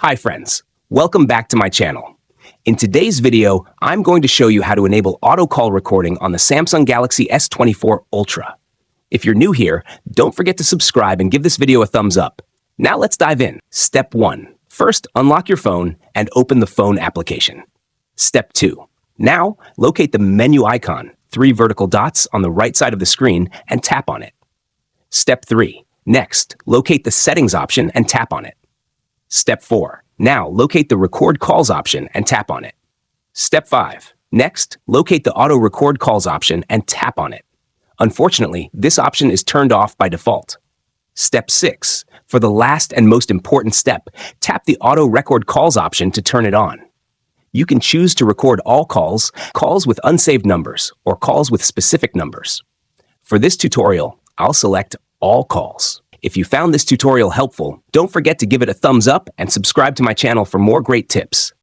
Hi friends, welcome back to my channel. In today's video, I'm going to show you how to enable auto call recording on the Samsung Galaxy S24 Ultra. If you're new here, don't forget to subscribe and give this video a thumbs up. Now let's dive in. Step 1. First, unlock your phone and open the phone application. Step 2. Now, locate the menu icon, 3 vertical dots on the right side of the screen, and tap on it. Step 3. Next, locate the settings option and tap on it. Step 4. Now, locate the record calls option and tap on it. Step 5. Next, locate the auto record calls option and tap on it. Unfortunately, this option is turned off by default. Step 6. For the last and most important step, tap the auto record calls option to turn it on. You can choose to record all calls, calls with unsaved numbers, or calls with specific numbers. For this tutorial, I'll select all calls. If you found this tutorial helpful, don't forget to give it a thumbs up and subscribe to my channel for more great tips.